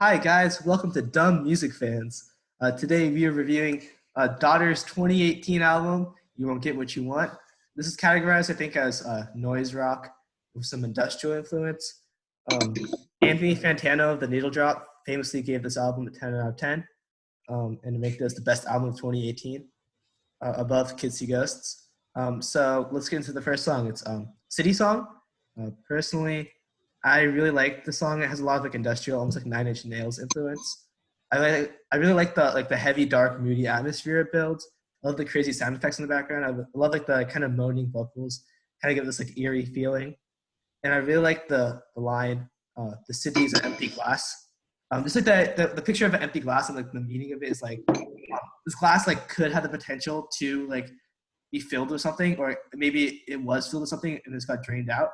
Hi guys, welcome to Dumb Music Fans. Today we are reviewing Daughter's 2018 album, You Won't Get What You Want. This is categorized, I think, as noise rock with some industrial influence. Um, Anthony Fantano of The Needle Drop famously gave this album a 10 out of 10 and to make this the best album of 2018, above Kids See Ghosts. So let's get into the first song. It's City Song. Personally, I really like the song. It has a lot of like industrial, almost like Nine Inch Nails influence. I really like the heavy, dark, moody atmosphere it builds. I love the crazy sound effects in the background. I love like the kind of moaning vocals, kind of give this like eerie feeling. And I really like the line, "The city is an empty glass." Just like the picture of an empty glass and like the meaning of it is like this glass like could have the potential to like be filled with something, or maybe it was filled with something and it's got drained out,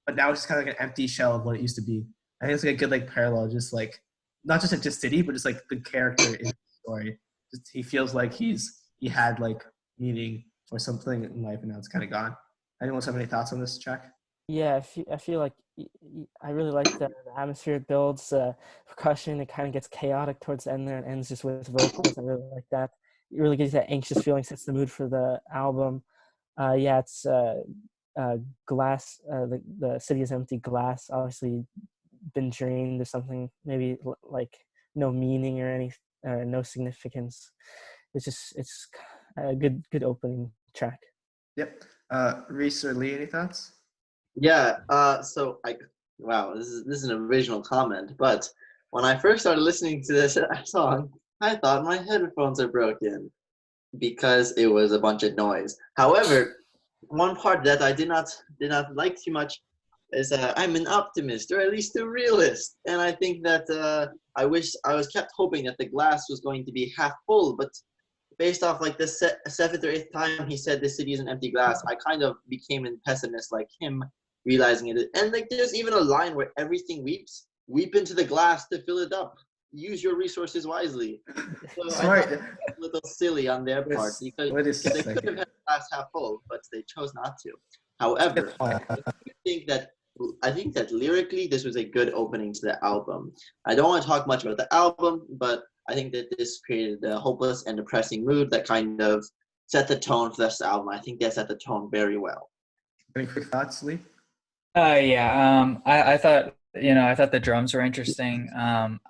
but now it's just kind of like an empty shell of what it used to be. I think it's like a good like parallel, just like not just like just City, but just like the character in the story. Just he feels like he had like meaning or something in life, and now it's kind of gone. Anyone else have any thoughts on this track? Yeah, I feel like I really like the atmosphere it builds, percussion. It kind of gets chaotic towards the end there and ends just with vocals. I really like that. It really gives you that anxious feeling, sets the mood for the album. Yeah, it's glass. The city is empty. Glass obviously been drained. There's something maybe like no meaning or any no significance. It's a good opening track. Yep. Reese or Lee, any thoughts? Yeah, wow, this is an original comment, but when I first started listening to this song, I thought my headphones are broken because it was a bunch of noise. However, one part that I did not like too much is I'm an optimist, or at least a realist, and I think that I was kept hoping that the glass was going to be half full, but based off like the seventh or eighth time he said the city is an empty glass, I kind of became a pessimist like him, realizing it. And like there's even a line where everything weeps, weep into the glass to fill it up. Use your resources wisely. So I thought Sorry. it was a little silly on their part Wait a because they could have second. had the glass half full, but they chose not to. However, I do think that I think that lyrically this was a good opening to the album. I don't want to talk much about the album, but I think that this created a hopeless and depressing mood that kind of set the tone for this album. I think that set the tone very well. Any quick thoughts, Lee? Yeah. I thought, I thought the drums were interesting.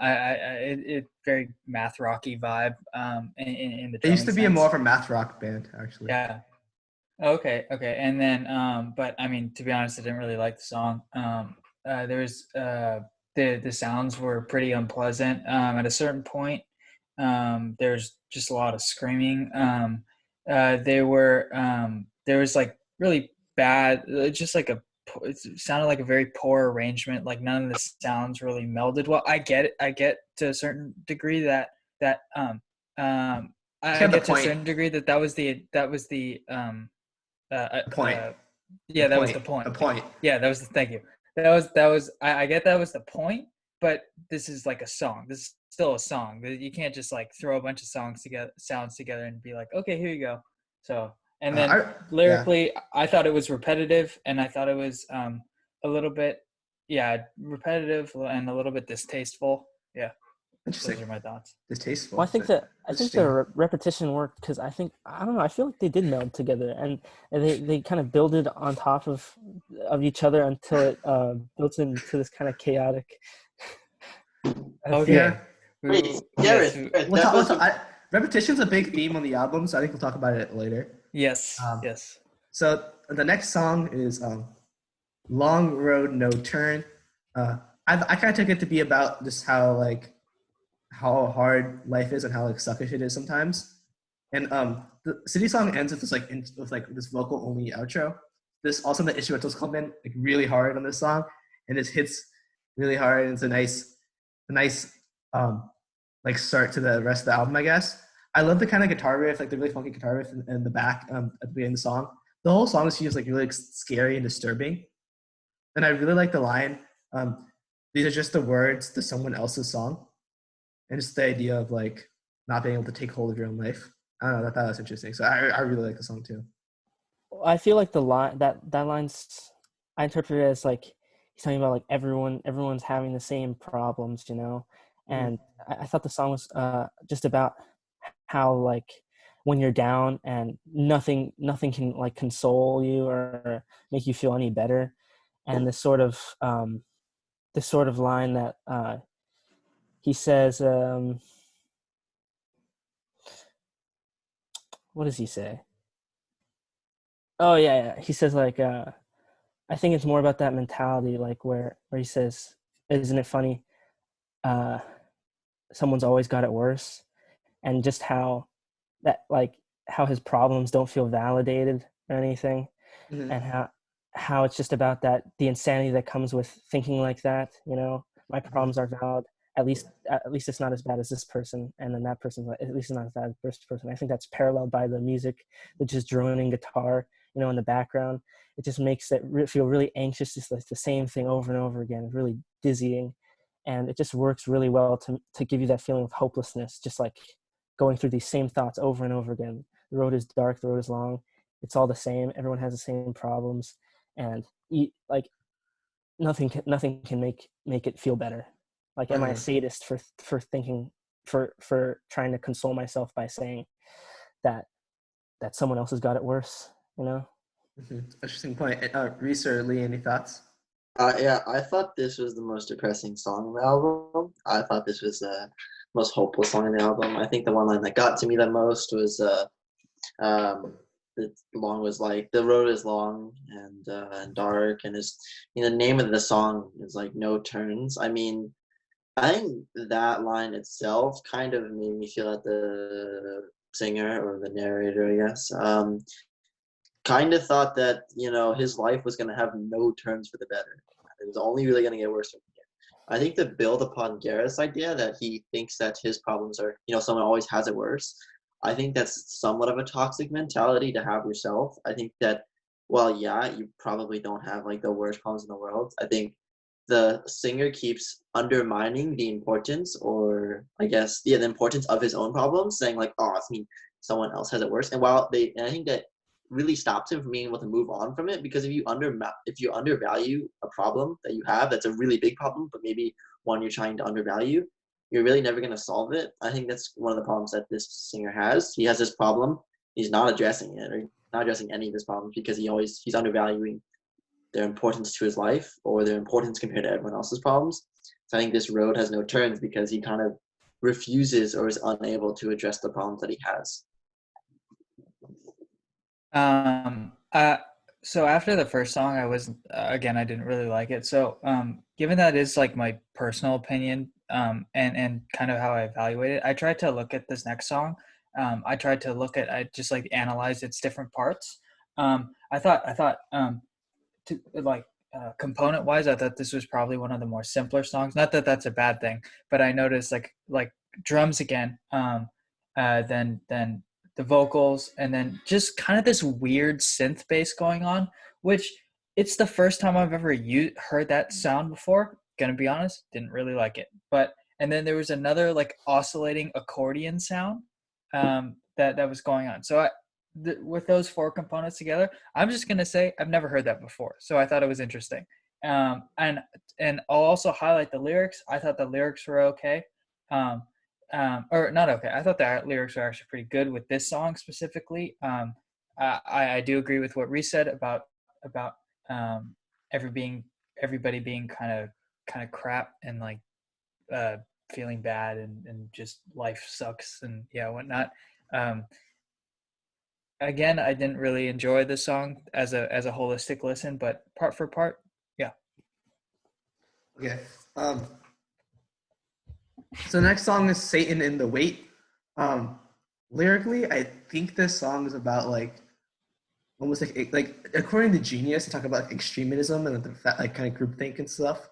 It very math rocky vibe, in the It used drumming to be a more sense. of a math rock band, actually. Yeah. Okay. Okay. And then, but I mean, to be honest, I didn't really like the song. There was, the sounds were pretty unpleasant. At a certain point, there's just a lot of screaming. There was like really bad, just like it sounded like a very poor arrangement. Like none of the sounds really melded well. I get it. I get to a certain degree that I Kind of get the to a point. certain degree that was the The point. The yeah, that was point. the point. The point. Yeah, that was the thank you. That was I get that was the point, but this is like a song. This is still a song. You can't just like throw a bunch of sounds together and be like, okay, here you go. So and then Yeah. lyrically, I thought it was repetitive, and I thought it was a little bit, yeah, repetitive and a little bit distasteful. Yeah, Interesting. those are my thoughts. Distasteful. Well, I think the Interesting. repetition worked because I don't know, I feel like they did meld together, and they kind of builded on top of each other until it built into this kind of chaotic feeling. Yeah. Okay. Wait, Yes. Gareth, that was Repetition's a big theme on the album, so I think we'll talk about it later. Yes. Um, Yes. so the next song is "Long Road No Turn." I kind of took it to be about just how hard life is and how like suckish it is sometimes. And the city song ends with with like this vocal only outro. This also the instrumentals come in like really hard on this song, and it hits really hard. And it's a nice um like start to the rest of the album, I guess. I love the kind of guitar riff, like the really funky guitar riff in the back at the beginning of the song. The whole song is just like really scary and disturbing. And I really like the line, um, "These are just the words to someone else's song," and just the idea of like not being able to take hold of your own life. I don't know. I thought that was interesting. So I really like the song too. I feel like the line that line's I interpret it as like he's talking about like everyone's having the same problems, And I thought the song was just about how like when you're down and nothing can like console you or make you feel any better, and this sort of line that he says, what does he say? Oh yeah, he says like I think it's more about that mentality, like where he says, isn't it funny, uh someone's always got it worse, and just how that like how his problems don't feel validated or anything, Mm-hmm. and how it's just about that the insanity that comes with thinking like that, my problems are valid, at least it's not as bad as this person, and then that person's like, at least it's not as bad as this person. I think that's paralleled by the music, the just droning guitar, in the background. It just makes it feel really anxious, just like the same thing over and over again, really dizzying, and it just works really well to give you that feeling of hopelessness, just like going through these same thoughts over and over again. The road is dark, the road is long, it's all the same, everyone has the same problems, and like nothing can make it feel better. Like, am I a Uh-huh. sadist for thinking, for trying to console myself by saying that someone else has got it worse, Mm-hmm. Interesting point. Reese or Lee, any thoughts? Yeah, I thought this was the most depressing song on the album. I thought this was the most hopeless song on the album. I think the one line that got to me the most was um, the long was like the road is long and dark, and is the name of the song is like no turns. I mean, I think that line itself kind of made me feel that the singer or the narrator, I guess, kind of thought that his life was going to have no turns for the better. It was only really going to get worse from here. I think to build upon Gareth's idea that he thinks that his problems are, someone always has it worse. I think that's somewhat of a toxic mentality to have yourself. I think that, well, yeah, you probably don't have like the worst problems in the world. I think the singer keeps undermining the importance, or I guess, yeah, the importance of his own problems, saying like, oh, I mean, someone else has it worse. And I think that really stops him from being able to move on from it, because if you undervalue a problem that you have, that's a really big problem, but maybe one you're trying to undervalue, you're really never going to solve it. I think that's one of the problems that this singer has. He has this problem, he's not addressing it, or not addressing any of his problems, because he's undervaluing their importance to his life, or their importance compared to everyone else's problems. So I think this road has no turns because he kind of refuses or is unable to address the problems that he has. Um, uh, so after the first song, I was again, I didn't really like it. So, given that is like my personal opinion, and kind of how I evaluate it, I tried to look at this next song. I just like analyze its different parts. I thought, to like component wise, I thought this was probably one of the more simpler songs. Not that that's a bad thing, but I noticed like drums again, then the vocals, and then just kind of this weird synth bass going on, which it's the first time I've ever heard that sound before. Gonna be honest, didn't really like it. But and then there was another like oscillating accordion sound that was going on. So with those four components together, I'm just gonna say I've never heard that before. So I thought it was interesting. And I'll also highlight the lyrics. I thought the lyrics were okay. Um, or not okay. I thought the lyrics were actually pretty good with this song specifically. I do agree with what Reese said about um, everybody being kind of crap, and like uh, feeling bad, and just life sucks and yeah, whatnot. Um, Again, I didn't really enjoy the song as a holistic listen, but part for part, yeah. Okay. So the next song is Satan in the Wait. Um, Lyrically, I think this song is about like almost like according to Genius, they talk about like, extremism and like kind of groupthink and stuff.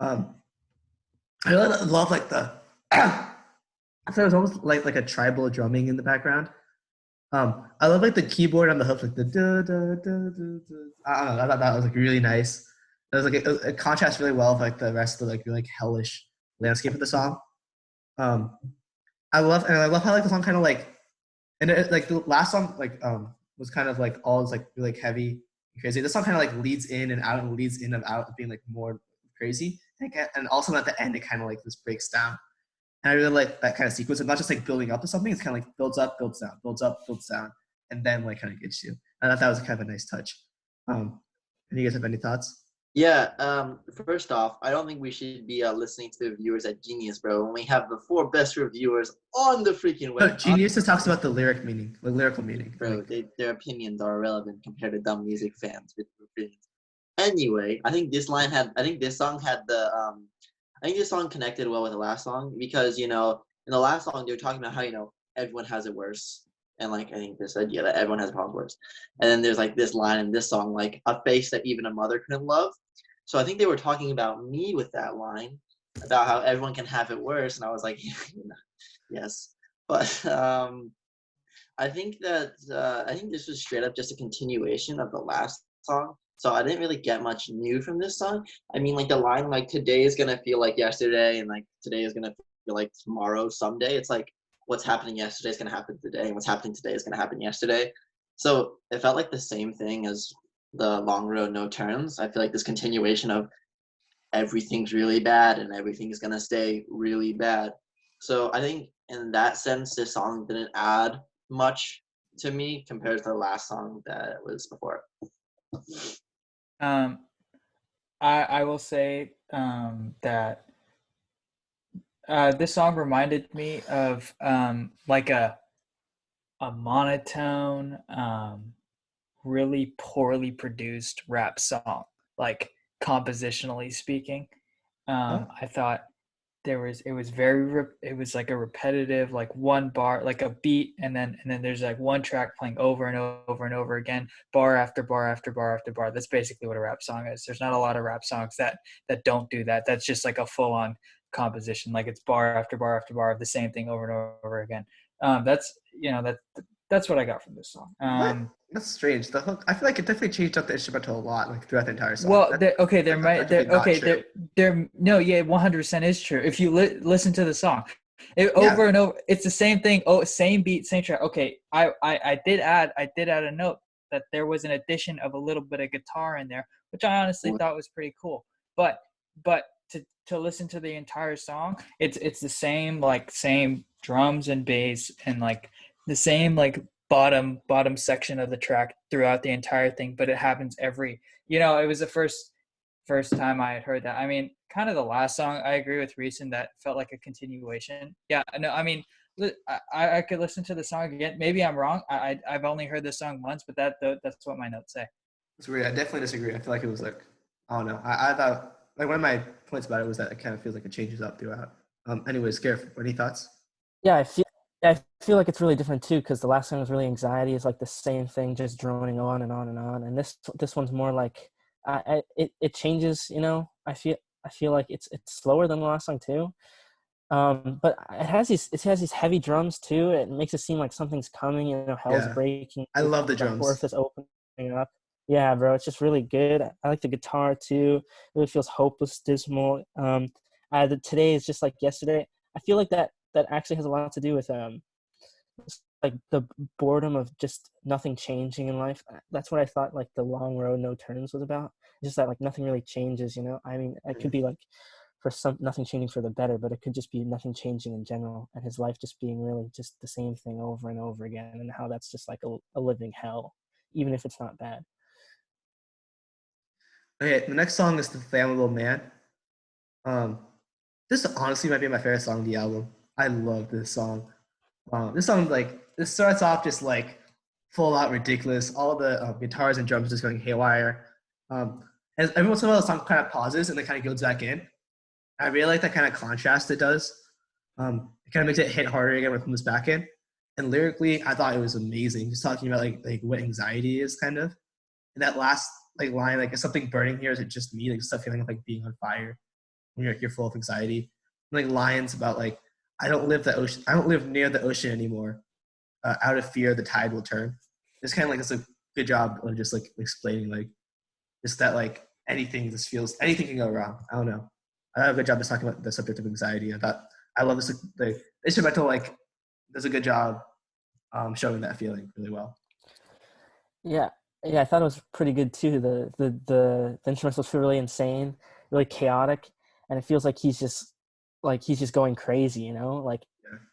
Um, I really love like the. I thought it was almost like a tribal drumming in the background. I love like the keyboard on the hoof, like the da da da da da. I don't know. I thought that was like really nice. It was like it contrasts really well with like the rest of the like really like hellish landscape of the song. Um, I love how like the song kind of like, and like the last song like was kind of like all is like really like heavy and crazy. This song kind of like leads in and out and leads in and out, being like more crazy. And also at the end it kind of like this breaks down. And I really like that kind of sequence of not just like building up to something. It's kind of like builds up, builds down, builds up, builds down, and then like kind of gets you. I thought that was kind of a nice touch. And you guys have any thoughts? Yeah, first off, I don't think we should be listening to the reviewers at Genius, bro, when we have the 4 best reviewers on the freaking No, web. Genius just talks about the lyrical meaning. Bro, Like, their opinions are irrelevant compared to dumb music fans with opinions. Anyway, I think this song had I think this song connected well with the last song because, in the last song, they were talking about how, everyone has it worse. And like, I think this idea that everyone has problems worse. And then there's like this line in this song, like a face that even a mother couldn't love. So I think they were talking about me with that line about how everyone can have it worse. And I was like, yes. But I think this was straight up just a continuation of the last song. So I didn't really get much new from this song. I mean, like the line, like today is gonna feel like yesterday, and like today is gonna feel like tomorrow someday. It's like what's happening yesterday is gonna happen today, and what's happening today is gonna happen yesterday. So it felt like the same thing as the Long Road No Turns. I feel like this continuation of everything's really bad and everything's gonna stay really bad. So I think in that sense, this song didn't add much to me compared to the last song that was before. I will say that this song reminded me of like a monotone, really poorly produced rap song, like compositionally speaking. I thought it was like a repetitive, like one bar, like a beat, and then there's like one track playing over and over and over again, bar after bar after bar after bar. That's basically what a rap song is. There's not a lot of rap songs that don't do that. That's just like a full on composition, like it's bar after bar after bar of the same thing over and over again. That's what I got from this song. That's strange. The hook, I feel like it definitely changed up the instrumental a lot, like throughout the entire song. Well, That's no, yeah, 100% is true. If you listen to the song, Yeah. over and over, it's the same thing. Oh, same beat, same track. Okay, I did add a note that there was an addition of a little bit of guitar in there, which I honestly thought was pretty cool. But to listen to the entire song, it's the same drums and bass and like the same like bottom section of the track throughout the entire thing, but it happens it was the first time I had heard that. I mean, kind of the last song, I agree with Reeson, that felt like a continuation. Yeah, no, I mean, I could listen to the song again. Maybe I'm wrong. I've only heard this song once, but that's what my notes say. That's weird. I definitely disagree. I feel like it was like, I don't know. I thought like one of my points about it was that it kind of feels like it changes up throughout. Anyways, Gareth, any thoughts? Yeah, I feel like it's really different too because the last song was really anxiety. It's like the same thing, just droning on and on and on. And this one's more like it changes. I feel like it's slower than the last song too. But it has these heavy drums too. It makes it seem like something's coming. Hell's breaking. I love the The drums. earth is opening up. Yeah, bro, it's just really good. I like the guitar too. It really feels hopeless, dismal. Today is just like yesterday. I feel like that actually has a lot to do with like the boredom of just nothing changing in life. That's what I thought like the Long Road No Turns was about. Just that like nothing really changes. I mean, it could be like for nothing changing for the better, but it could just be nothing changing in general, and his life just being really just the same thing over and over again, and how that's just like a living hell, even if it's not bad. Okay, the next song is the Flammable Man. This honestly might be my favorite song on the album. I love this song. This song, like, this starts off just like full out ridiculous. All the guitars and drums just going haywire. And every once in a while, the song kind of pauses and then kind of goes back in. I really like that kind of contrast it does. It kind of makes it hit harder again when it comes back in. And lyrically, I thought it was amazing. Just talking about like what anxiety is, kind of. And that last like line, like, is something burning here? Is it just me? Like, stuff feeling like being on fire when you're full of anxiety. And, like, lines about like, I don't live near the ocean anymore. Out of fear, the tide will turn. It's kind of like, it's a good job of just like explaining like just that like anything can go wrong. I don't know. I have a good job just talking about the subject of anxiety. I love this. The instrumental like does a good job showing that feeling really well. Yeah, I thought it was pretty good too. The instrumentals feel really insane, really chaotic, and it feels like he's just like he's just going crazy, you know, like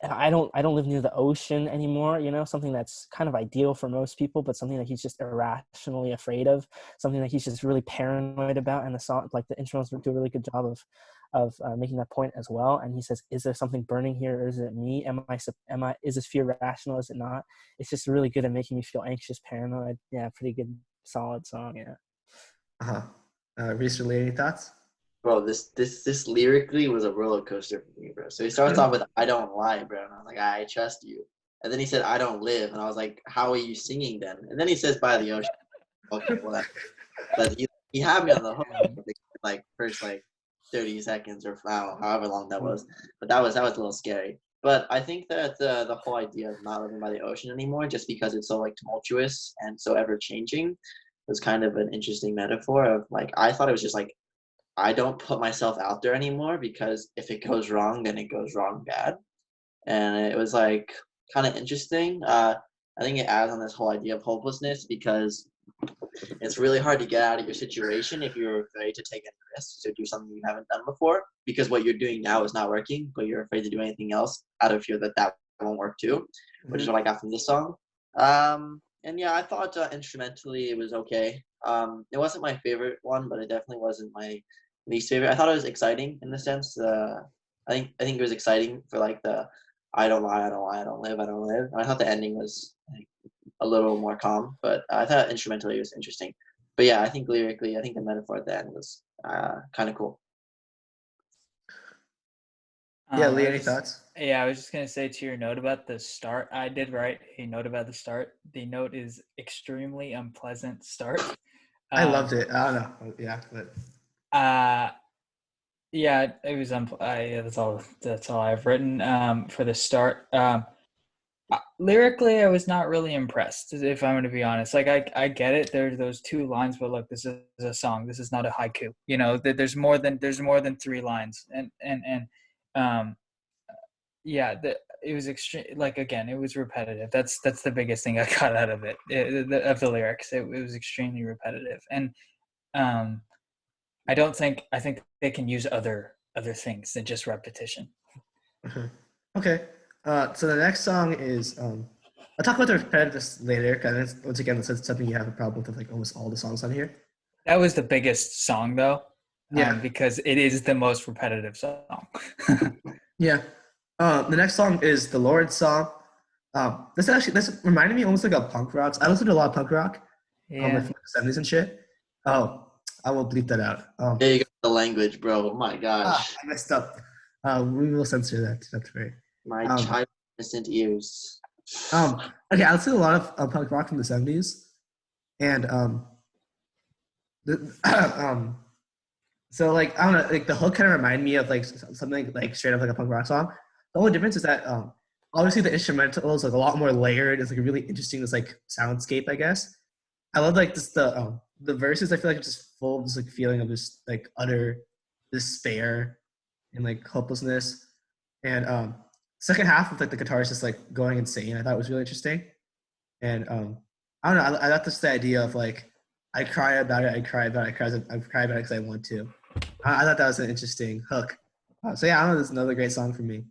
I don't live near the ocean anymore, you know, something that's kind of ideal for most people, but something that he's just irrationally afraid of, something that he's just really paranoid about. And the song, like the instrumentals do a really good job of making that point as well. And he says, is there something burning here, or is it me? Is this fear rational? Is it not? It's just really good at making me feel anxious, paranoid. Yeah, pretty good, solid song. Yeah. Uh-huh. Reese, any thoughts? Bro, this lyrically was a roller coaster for me, bro. So he starts off with "I don't lie, bro," and I was like, "I trust you." And then he said, "I don't live," and I was like, "How are you singing then?" And then he says, "By the ocean." Okay, well, but he had me on the hook for the, like first like 30 seconds or however long that was. But that was a little scary. But I think that the whole idea of not living by the ocean anymore, just because it's so like tumultuous and so ever changing, was kind of an interesting metaphor of like I thought it was just like I don't put myself out there anymore because if it goes wrong, then it goes wrong bad. And it was like kind of interesting. I think it adds on this whole idea of hopelessness because it's really hard to get out of your situation if you're afraid to take any risks or do something you haven't done before because what you're doing now is not working, but you're afraid to do anything else out of fear that that won't work too, which is what I got from this song. And yeah, I thought instrumentally it was okay. It wasn't my favorite one, but it definitely wasn't my least favorite. I thought it was exciting in the sense. I think it was exciting for like the I don't lie, I don't lie, I don't live, I don't live. And I thought the ending was like, a little more calm, but I thought instrumentally it was interesting. But yeah, I think lyrically, I think the metaphor at the end was kind of cool. Yeah, Lee, I any was just, thoughts? yeah, I was just gonna say to your note about the start. I did write a note about the start. The note is extremely unpleasant start. I loved Um, it. I don't know. Yeah, but uh, yeah, it was. Yeah, that's all. That's all I've written for the start. Lyrically, I was not really impressed. If I'm going to be honest, like I get it. There's those two lines, but look, this is a song. This is not a haiku. You know, there's more than three lines, and um, yeah, it was extreme. Like again, it was repetitive. That's the biggest thing I got out of of the lyrics. It was extremely repetitive, and um, I think they can use other things than just repetition. mhm. Okay. So the next song is I'll talk about the repetitiveness later, because once again, that's something you have a problem with like almost all the songs on here. That was the biggest song though, Yeah. because it is the most repetitive song. Yeah. The next song is the Lord's song. This reminded me almost like of punk rocks. I listened to a lot of punk rock, like Yeah. from the 70s and shit. Oh, I will bleep that out. There you go, the language, bro. Oh my gosh, I messed up. We will censor that. That's right. my Um, child innocent ears. okay, I listened to a lot of punk rock from the 70s, and the, so like I don't know, like the hook kind of reminded me of like something like straight up like a punk rock song. The only difference is that obviously the instrumental is like a lot more layered. It's like a really interesting this like soundscape, I guess. I love like just the verses. I feel like it's just full of this like feeling of just like utter despair and like hopelessness. And second half with like the guitar is just like going insane. I thought it was really interesting. And I don't know. I thought this the idea of like I cry about it. I cry about it. I cry about it because I want to. I thought that was an interesting hook. So yeah, I don't know. This is another great song for me.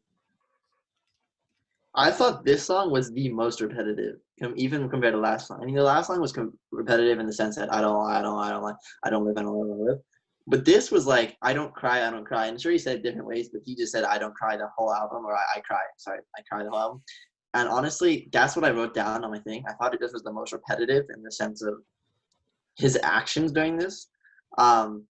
I thought this song was the most repetitive, even compared to last song. I mean, the last song was repetitive in the sense that I don't lie, I don't lie, I don't lie, I don't live, I don't live, I don't live. But this was like, I don't cry, I don't cry. And sure, he said it different ways, but he just said, I don't cry the whole album, or I cry. Sorry, I cry the whole album. And honestly, that's what I wrote down on my thing. I thought this was the most repetitive in the sense of his actions during this. Um,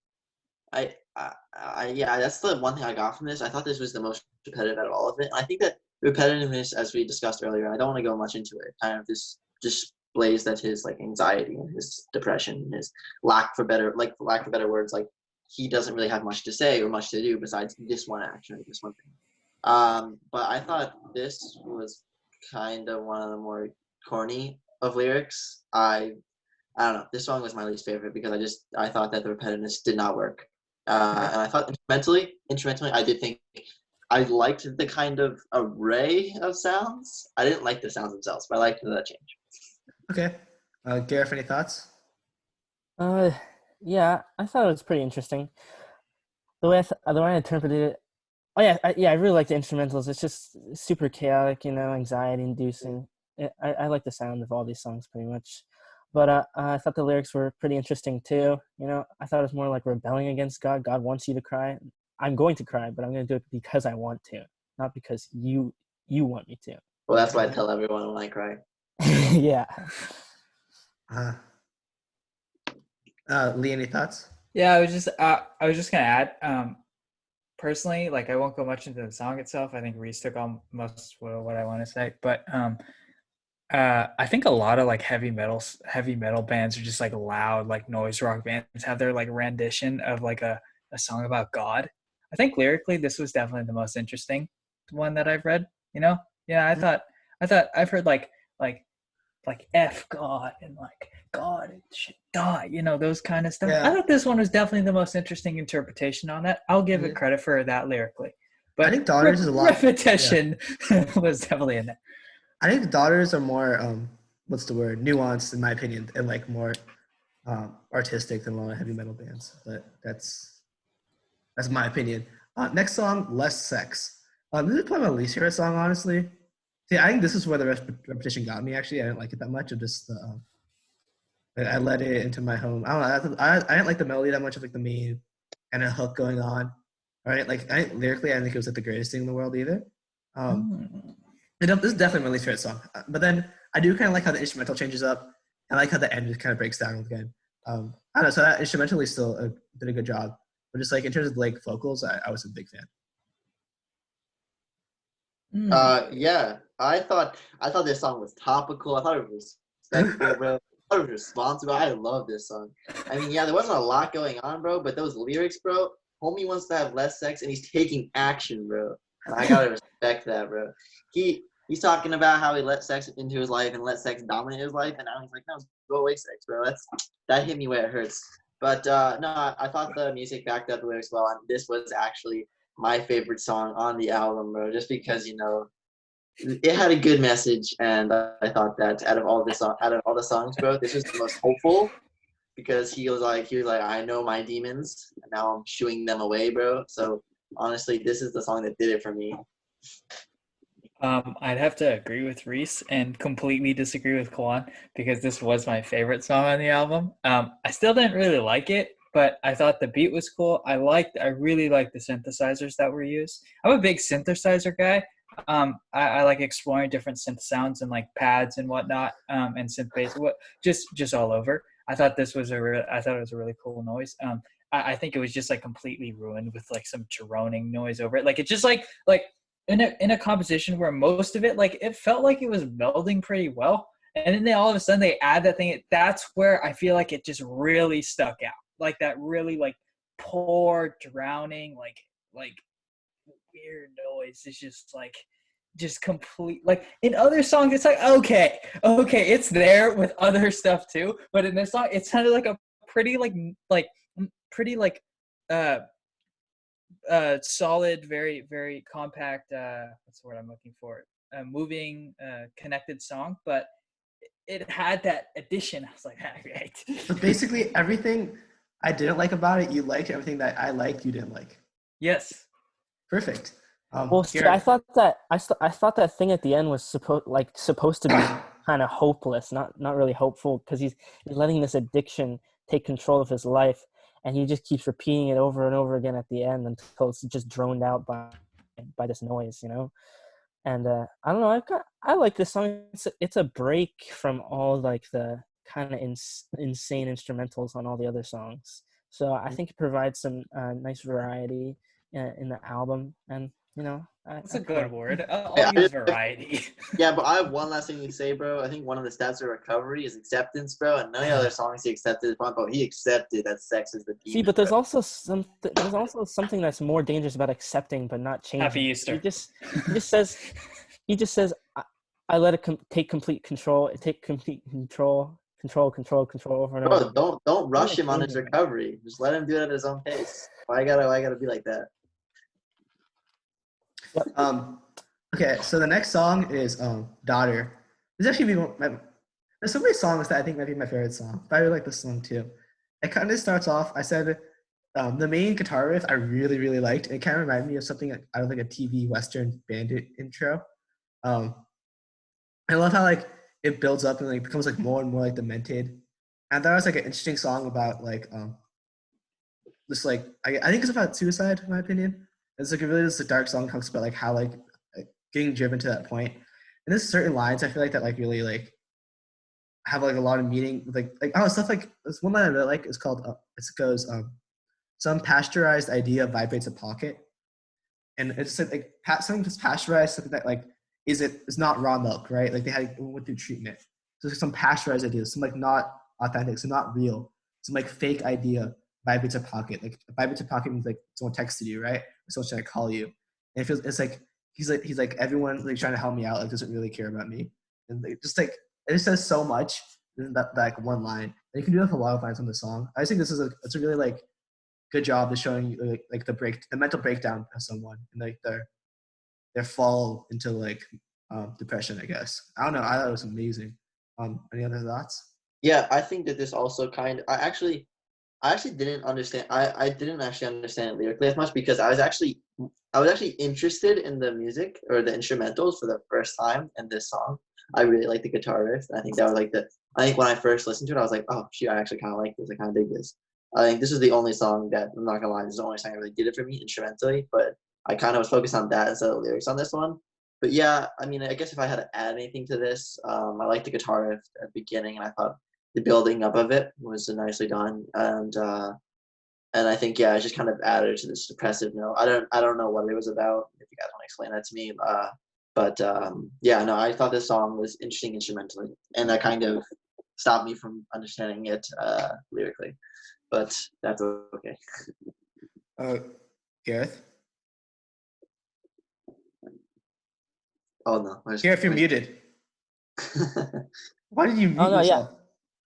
yeah, that's the one thing I got from this. I thought this was the most repetitive out of all of it. And I think that repetitiveness, as we discussed earlier, I don't want to go much into it. Kind of this displays that his like anxiety and his depression, and his for lack of better words, like he doesn't really have much to say or much to do besides this one action, this one thing. But I thought this was kind of one of the more corny of lyrics. I don't know. This song was my least favorite because I thought that the repetitiveness did not work. Okay. And I thought instrumentally, I did think I liked the kind of array of sounds. I didn't like the sounds themselves, but I liked that change. Okay. Gareth, any thoughts? Uh, yeah, I thought it was pretty interesting. The way I interpreted it, Oh yeah, I really like the instrumentals. It's just super chaotic, anxiety inducing. I like the sound of all these songs pretty much. But I thought the lyrics were pretty interesting too. I thought it was more like rebelling against God. God wants you to cry. I'm going to cry, but I'm going to do it because I want to, not because you want me to. Well, that's why I tell everyone when I cry. Yeah. Uh, Lee, any thoughts? Yeah, I was just gonna add. Personally, like I won't go much into the song itself. I think Reese took on most of what I want to say, but I think a lot of like heavy metal bands are just like loud, like noise rock bands have their like rendition of like a song about God. I think lyrically, this was definitely the most interesting one that I've read. Yeah, I thought I've heard like F God and like God and shit die, those kind of stuff. Yeah. I thought this one was definitely the most interesting interpretation on that. I'll give it credit for that lyrically. But I think Daughters is a lot. Repetition was definitely in there. I think Daughters are more what's the word? Nuanced in my opinion, and like more artistic than a lot of heavy metal bands. But that's my opinion. Next song, Less Sex. This is probably my least favorite song, honestly. See, I think this is where the repetition got me. Actually, I didn't like it that much. Of just the I let it into my home. I don't know. I didn't like the melody that much of like the main and a hook going on. All right, like lyrically, I didn't think it was like the greatest thing in the world either. This is definitely my least favorite song. But then I do kind of like how the instrumental changes up. I like how the end just kind of breaks down again. I don't know. So that instrumentally still did a good job. But just like in terms of like vocals, I was a big fan. Yeah, I thought this song was topical. I thought it was respectful, bro. I thought it was responsible. I love this song. I mean, yeah, there wasn't a lot going on, bro, but those lyrics, bro. Homie wants to have less sex, and he's taking action, bro. And I gotta respect that, bro. He's talking about how he let sex into his life and let sex dominate his life, and now he's like, no, go away, sex, bro. That hit me where it hurts. But no, I thought the music backed up the lyrics well, and this was actually my favorite song on the album, bro. Just because it had a good message, and I thought that out of all the songs, bro, this was the most hopeful because he was like, I know my demons, and now I'm shooing them away, bro. So honestly, this is the song that did it for me. I'd have to agree with Reese and completely disagree with Kwan because this was my favorite song on the album. I still didn't really like it, but I thought the beat was cool. I really liked the synthesizers that were used. I'm a big synthesizer guy. I like exploring different synth sounds and like pads and whatnot, and synth bass, just all over. I thought it was a really cool noise. I think it was just like completely ruined with like some droning noise over it. Like it just like in a composition where most of it, like it felt like it was melding pretty well, and then all of a sudden they add that thing. That's where I feel like it just really stuck out, like that really like poor drowning like weird noise. It's just complete. Like in other songs it's like okay, it's there with other stuff too, but in this song it sounded like a pretty pretty uh solid, very, very compact, what's the word I'm looking for? Moving, connected song, but it had that addition. I was like, right. So basically, everything I didn't like about it, you liked. Everything that I liked, you didn't like. Yes. Perfect. Well, see, I thought that thing at the end was supposed to be kind of hopeless, not really hopeful, because he's letting this addiction take control of his life, and he just keeps repeating it over and over again at the end until it's just droned out by this noise, And I don't know, I like this song. It's a break from all like the kind of insane instrumentals on all the other songs. So I think it provides some nice variety in the album, and That's a good word. I'll Yeah, use variety. Yeah, but I have one last thing to say, bro. I think one of the stats of recovery is acceptance, bro. And none of the other songs he accepted, but he accepted that sex is the demon. See, but there's bro. also something that's more dangerous about accepting but not changing. Happy Easter. He just says, I let it take complete control. Take complete control over and over. Bro, don't rush him on his recovery. Just let him do it at his own pace. Why I gotta be like that? Okay, so the next song is Daughter. This actually there's so many songs that I think might be my favorite song, but I really like this song too. It kind of starts off, I said The main guitar riff I really, really liked. It kind of reminded me of something out of like a TV Western Bandit intro. Um, I love how like it builds up and like becomes like more and more like demented. And that was like an interesting song about like this like I think it's about suicide in my opinion. It's like a really just a dark song talks about like how like getting driven to that point. And there's certain lines I feel like that like really like have like a lot of meaning with like oh stuff like this one line I really like is called it goes some pasteurized idea vibrates a pocket, and it's like something that's pasteurized, something that like is not raw milk, right? Like they had went through treatment. So like some pasteurized ideas, some like not authentic, some not real, some like fake idea vibrates a pocket. Like vibrates a pocket means like someone texted you, right? Or someone's trying to call you, and it feels it's like he's like everyone like trying to help me out like doesn't really care about me, and like it just says so much in that like one line. And you can do that with a lot of lines on the song. I just think this is it's a really like good job of showing you like the mental breakdown of someone and like their fall into like depression. I guess I don't know. I thought it was amazing. Any other thoughts? Yeah, I think that this also I actually didn't understand. I didn't actually understand it lyrically as much because I was actually interested in the music or the instrumentals for the first time in this song. I really like the guitar riff. And I think that was like I think when I first listened to it, I was like, oh shoot, I actually kind of like this. I kind of dig this. I think this is the only song that I'm not gonna lie, this is the only song that really did it for me instrumentally. But I kind of was focused on that instead of the lyrics on this one. But yeah, I mean, I guess if I had to add anything to this, I like the guitar riff at the beginning, and I thought the building up of it was nicely done, and I think yeah, it just kind of added to this depressive note. I don't know what it was about. If you guys want to explain that to me, but yeah, no, I thought this song was interesting instrumentally, and that kind of stopped me from understanding it lyrically. But that's okay. Uh, Gareth. Oh no, Gareth, you're muted. Why did you Oh mute no, yeah, yourself?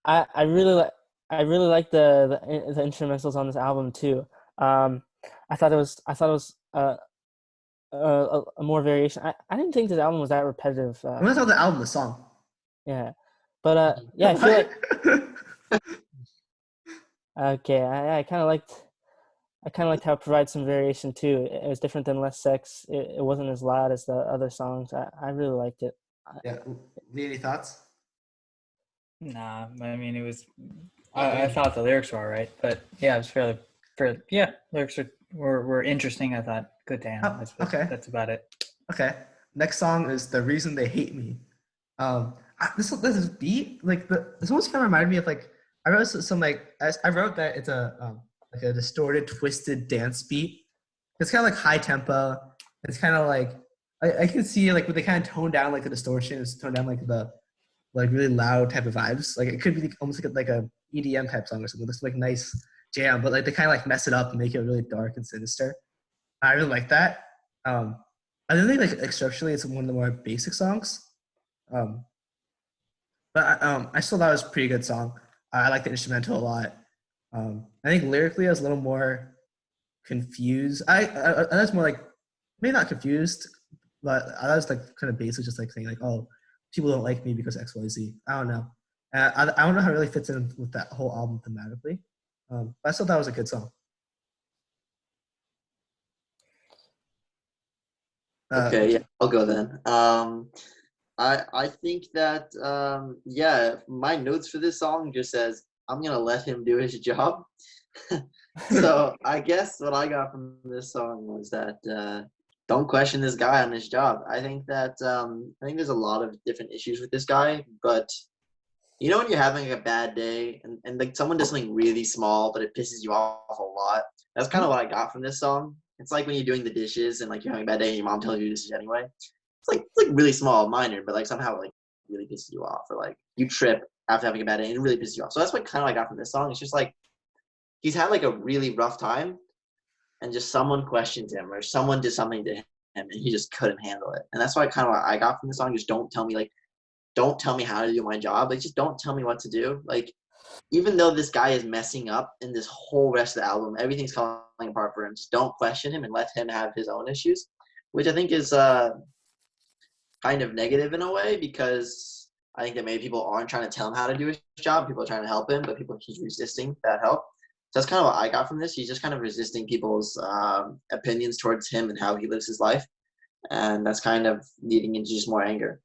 I really like the instrumentals on this album too. I thought it was a more variation. I didn't think this album was that repetitive. I'm gonna tell the album, the song. Yeah, but yeah, I feel What? like okay. I kind of liked how it provides some variation too. It was different than Less Sex. It wasn't as loud as the other songs. I really liked it. Yeah. Lee, any thoughts? Nah, I mean it was. I thought the lyrics were all right, but yeah, it was fairly. Yeah, lyrics were interesting. I thought good to him. Oh, okay. That's about it. Okay. Next song is "The Reason They Hate Me." This beat like this almost kind of reminded me of like I wrote some like I wrote that it's a like a distorted, twisted dance beat. It's kind of like high tempo. It's kind of like I can see like when they kind of tone down like the distortion, it's tone down like the like really loud type of vibes. Like it could be almost like a EDM type song or something. It's like nice jam, but like they kind of like mess it up and make it really dark and sinister. I really like that. Um, I don't think like structurally it's one of the more basic songs. Um, but I still thought it was a pretty good song. I like the instrumental a lot. I think lyrically I was a little more confused. I was more like maybe not confused, but I was like kind of basic, just like saying like, oh, people don't like me because X Y Z. I don't know. I don't know how it really fits in with that whole album thematically. But I still thought it was a good song. Okay, yeah, I'll go then. I think that yeah, my notes for this song just says I'm gonna let him do his job. So I guess what I got from this song was that don't question this guy on his job. I think there's a lot of different issues with this guy, but you know when you're having a bad day and like someone does something really small but it pisses you off a lot. That's kind of what I got from this song. It's like when you're doing the dishes and like you're having a bad day and your mom tells you to do this anyway. It's like really small, minor, but like somehow like really pisses you off, or like you trip after having a bad day and it really pisses you off. So that's what kind of I got from this song. It's just like he's had like a really rough time and just someone questioned him or someone did something to him and he just couldn't handle it. And that's why kind of what I got from the song. Just don't tell me how to do my job. Like just don't tell me what to do. Like even though this guy is messing up in this whole rest of the album, everything's falling apart for him. Just don't question him and let him have his own issues, which I think is kind of negative in a way, because I think that maybe people aren't trying to tell him how to do his job. People are trying to help him, but he's resisting that help. So that's kind of what I got from this. He's just kind of resisting people's opinions towards him and how he lives his life, and that's kind of leading into just more anger.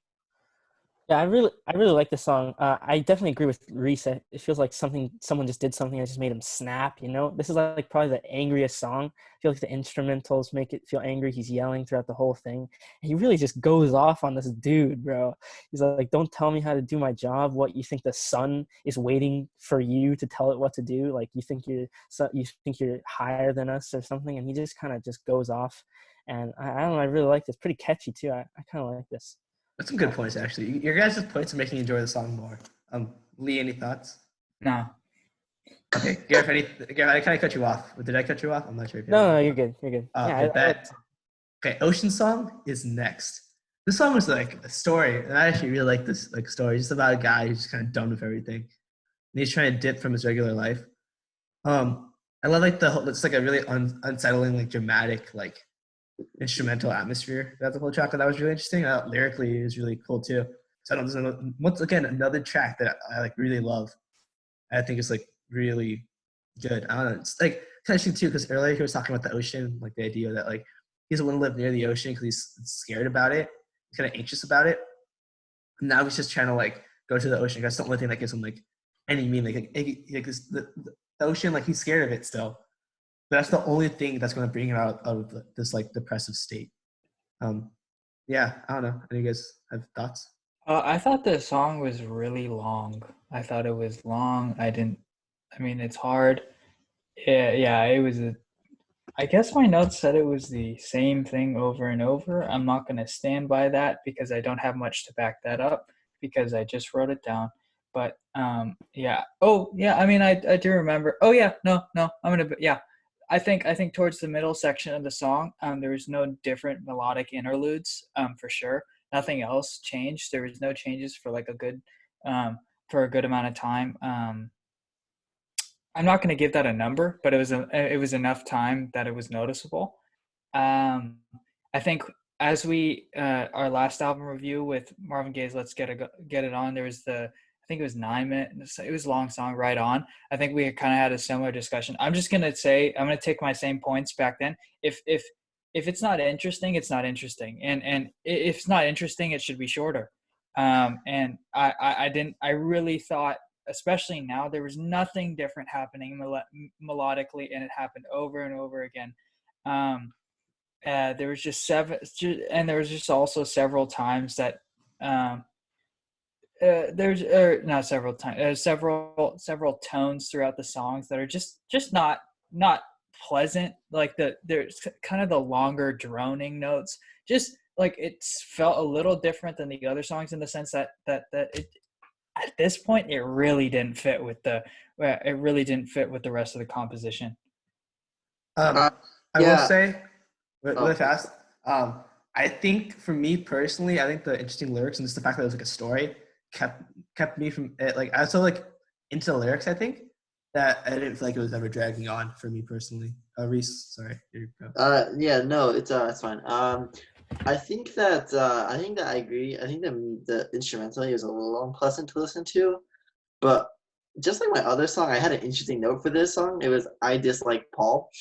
Yeah, I really like the song. I definitely agree with Reese. It feels like someone just did something that just made him snap. You know, this is like probably the angriest song. I feel like the instrumentals make it feel angry. He's yelling throughout the whole thing. And he really just goes off on this dude, bro. He's like, "Don't tell me how to do my job. What, you think the sun is waiting for you to tell it what to do? Like you think you're higher than us or something?" And he just kind of just goes off. And I don't know. I really like this. Pretty catchy too. I kind of like this. That's some good points, actually. Your guys' points are making me enjoy the song more. Lee, any thoughts? No. Okay, Gareth, I kind of cut you off. Did I cut you off? I'm not sure if you No, you're good. You're good. Yeah, okay, I like bet. Okay, Ocean Song is next. This song was like a story, and I actually really like this like story. It's just about a guy who's just kind of done with everything, and he's trying to dip from his regular life. I love like the whole. It's like a really unsettling, like dramatic, like instrumental atmosphere. That's the whole track, and that was really interesting. Lyrically, it was really cool too. So once again, another track that I like really love. I think it's like really good. I don't know. It's like kind of interesting too because earlier he was talking about the ocean, like the idea that like he doesn't want to live near the ocean because he's scared about it, he's kind of anxious about it. And now he's just trying to like go to the ocean. That's the only thing that gives him like any meaning. Like this, the ocean, like he's scared of it still. But that's the only thing that's going to bring him out of this like depressive state. Yeah, I don't know. Any of you guys have thoughts? I thought the song was really long. I thought it was long. I mean, it's hard. Yeah, it was I guess my notes said it was the same thing over and over. I'm not going to stand by that because I don't have much to back that up because I just wrote it down. But yeah. Oh, yeah. I mean, I do remember. Oh, yeah. No. Yeah. I think towards the middle section of the song, there was no different melodic interludes, for sure. Nothing else changed. There was no changes for like um, for a good amount of time. I'm not going to give that a number, but it was enough time that it was noticeable. Um, I think as we our last album review with Marvin Gaye's "Let's Get It On," there was I think it was 9 minutes. It was a long song, "Right On." I think we kind of had a similar discussion. I'm just gonna say I'm gonna take my same points back then. If it's not interesting, it's not interesting, and if it's not interesting, it should be shorter. And I didn't. I really thought, especially now, there was nothing different happening melodically, and it happened over and over again. There was just and there was just also several times that not several times, several tones throughout the songs that are just not pleasant. Like there's kind of the longer droning notes. Just like it's felt a little different than the other songs in the sense that it at this point it really didn't fit with the rest of the composition. I will Yeah. say, really Oh, fast. I think for me personally, I think the interesting lyrics and just the fact that it was like a story kept me from it. Like I was so like into the lyrics. I think that I didn't feel like it was ever dragging on for me personally. Reese, sorry, here you go. yeah, no, it's fine. I think that I agree. I think that the instrumentally is a little unpleasant to listen to, but just like my other song, I had an interesting note for this song. It was "I Dislike Paul,"